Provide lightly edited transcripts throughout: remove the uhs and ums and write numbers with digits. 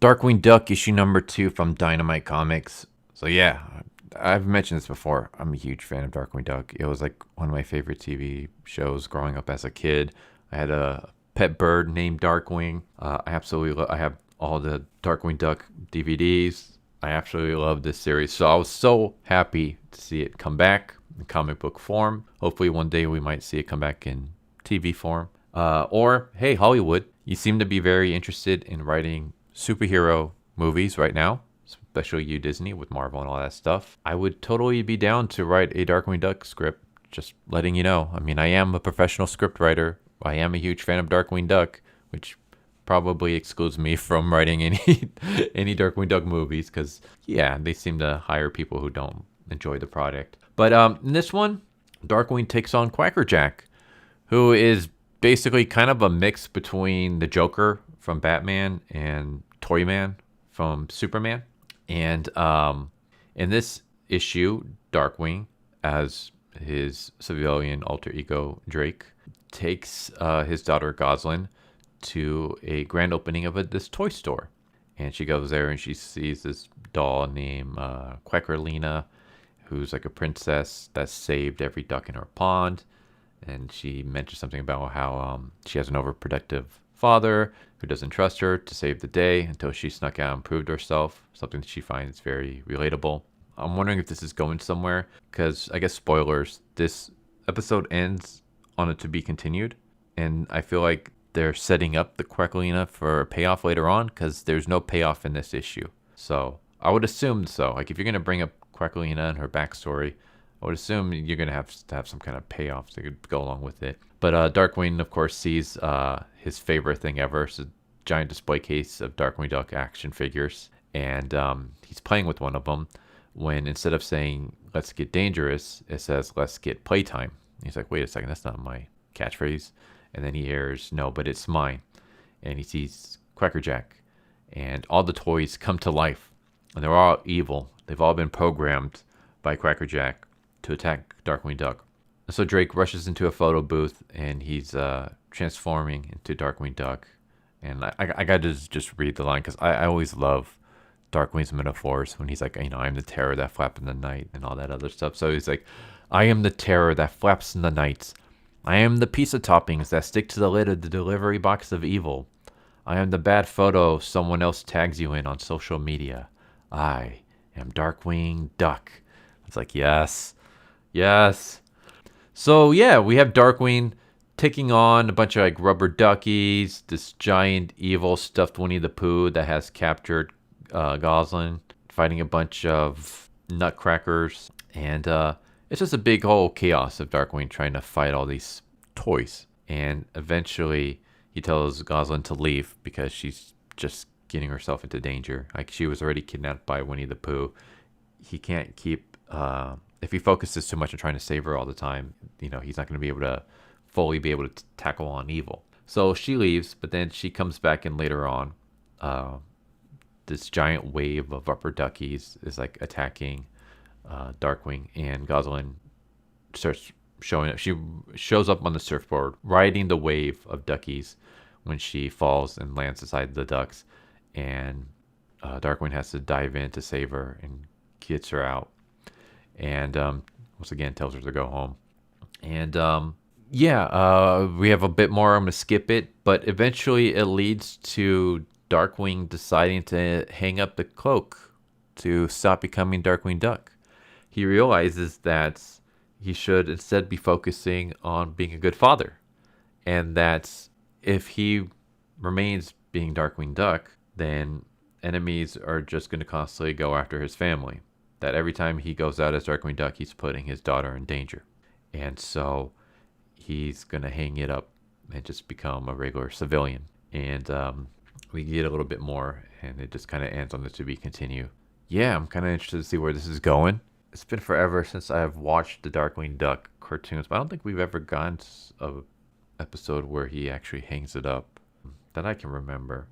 Darkwing Duck issue number 2 from Dynamite Comics. So yeah, I've mentioned this before. I'm a huge fan of Darkwing Duck. It was like one of my favorite TV shows growing up as a kid. I had a pet bird named Darkwing. I have all the Darkwing Duck DVDs. I absolutely love this series. So I was so happy to see it come back in comic book form. Hopefully one day we might see it come back in TV form. Or hey, Hollywood, you seem to be very interested in writing superhero movies right now, especially you, Disney, with Marvel and all that stuff. I would totally be down to write a Darkwing Duck script, just letting you know. I mean, I am a professional script writer. I am a huge fan of Darkwing Duck, which probably excludes me from writing any Darkwing Duck movies, because yeah, they seem to hire people who don't enjoy the product. But in this one, Darkwing takes on Quackerjack, who is basically kind of a mix between the Joker from Batman and Toyman from Superman. And in this issue, Darkwing, as his civilian alter ego Drake, takes his daughter Gosalyn to a grand opening of this toy store. And she goes there and she sees this doll named Quackerlina, who's like a princess that saved every duck in her pond. And she mentions something about how she has an overprotective father who doesn't trust her to save the day until she snuck out and proved herself, something that she finds very relatable. I'm wondering if this is going somewhere, because I guess spoilers, this episode ends on a to be continued, and I feel like they're setting up the Quackalina for a payoff later on, because there's no payoff in this issue. So I would assume so. Like if you're going to bring up Quackalina and her backstory, I would assume you're going to have some kind of payoff to go along with it. But Darkwing, of course, sees his favorite thing ever. It's a giant display case of Darkwing Duck action figures. And he's playing with one of them when instead of saying, let's get dangerous, it says, let's get playtime. He's like, wait a second, that's not my catchphrase. And then he hears, no, but it's mine. And he sees Quackerjack. And all the toys come to life. And they're all evil. They've all been programmed by Quackerjack to attack Darkwing Duck. So Drake rushes into a photo booth and he's transforming into Darkwing Duck. And I got to just read the line because I always love Darkwing's metaphors when he's like, I'm the terror that flaps in the night and all that other stuff. So he's like, I am the terror that flaps in the night. I am the pizza toppings that stick to the lid of the delivery box of evil. I am the bad photo someone else tags you in on social media. I am Darkwing Duck. It's like, yes. Yes. So yeah, we have Darkwing taking on a bunch of like rubber duckies, this giant evil stuffed Winnie the Pooh that has captured Gosalyn, fighting a bunch of nutcrackers, and it's just a big whole chaos of Darkwing trying to fight all these toys. And eventually he tells Gosalyn to leave because she's just getting herself into danger. Like she was already kidnapped by Winnie the Pooh. He can't keep if he focuses too much on trying to save her all the time, he's not going to be able to fully be able to tackle on evil. So she leaves, but then she comes back in later on. This giant wave of upper duckies is like attacking Darkwing, and Gosalyn starts showing up. She shows up on the surfboard, riding the wave of duckies when she falls and lands beside the ducks. And Darkwing has to dive in to save her and gets her out. And once again tells her to go home. And we have a bit more. I'm going to skip it. But eventually it leads to Darkwing deciding to hang up the cloak to stop becoming Darkwing Duck. He realizes that he should instead be focusing on being a good father. And that if he remains being Darkwing Duck, then enemies are just going to constantly go after his family. That every time he goes out as Darkwing Duck, he's putting his daughter in danger. And so he's going to hang it up and just become a regular civilian. And we get a little bit more, and it just kind of ends on the to be continue. Yeah, I'm kind of interested to see where this is going. It's been forever since I've watched the Darkwing Duck cartoons, but I don't think we've ever gotten an episode where he actually hangs it up that I can remember.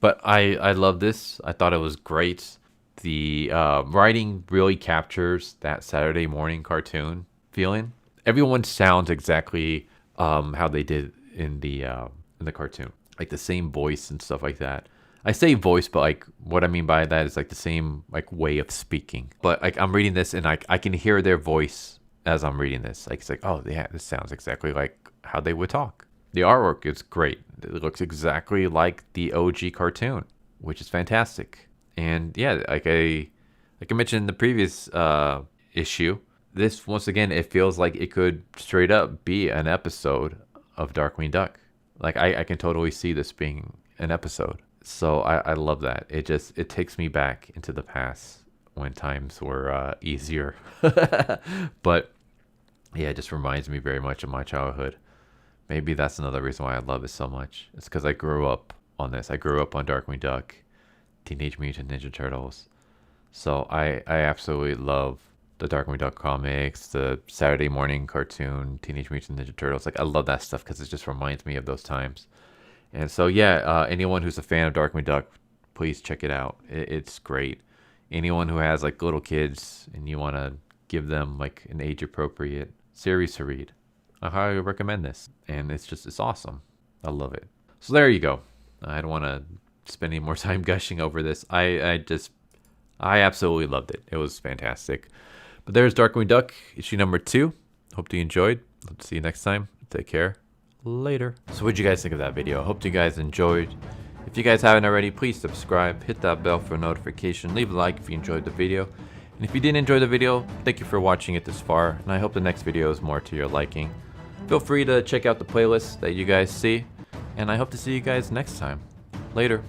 But I love this. I thought it was great. The writing really captures that Saturday morning cartoon feeling. Everyone sounds exactly how they did in the cartoon, like the same voice and stuff like that. I say voice, but like what I mean by that is like the same like way of speaking. But like I'm reading this and I can hear their voice as I'm reading this. Like it's like, oh yeah, this sounds exactly like how they would talk. The artwork is great. It looks exactly like the OG cartoon, which is fantastic. And yeah, like I mentioned in the previous issue, this once again it feels like it could straight up be an episode of Darkwing Duck. Like I can totally see this being an episode. So I love that. It takes me back into the past when times were easier. But yeah, it just reminds me very much of my childhood. Maybe that's another reason why I love it so much. It's because I grew up on this. I grew up on Darkwing Duck, Teenage Mutant Ninja Turtles. So I absolutely love the Darkwing Duck comics, the Saturday morning cartoon, Teenage Mutant Ninja Turtles. Like I love that stuff because it just reminds me of those times. And so yeah, anyone who's a fan of Darkwing Duck, please check it out. It's great. Anyone who has like little kids and you want to give them like an age appropriate series to read, I highly recommend this. And it's awesome. I love it. So there you go. I don't want to spend any more time gushing over this. I absolutely loved it. It was fantastic. But there's Darkwing Duck, issue number 2. Hope you enjoyed. Hope to see you next time. Take care. Later. So what'd you guys think of that video? I hope you guys enjoyed. If you guys haven't already, please subscribe, hit that bell for a notification, leave a like if you enjoyed the video. And if you didn't enjoy the video, thank you for watching it this far, and I hope the next video is more to your liking. Feel free to check out the playlist that you guys see, and I hope to see you guys next time. Later.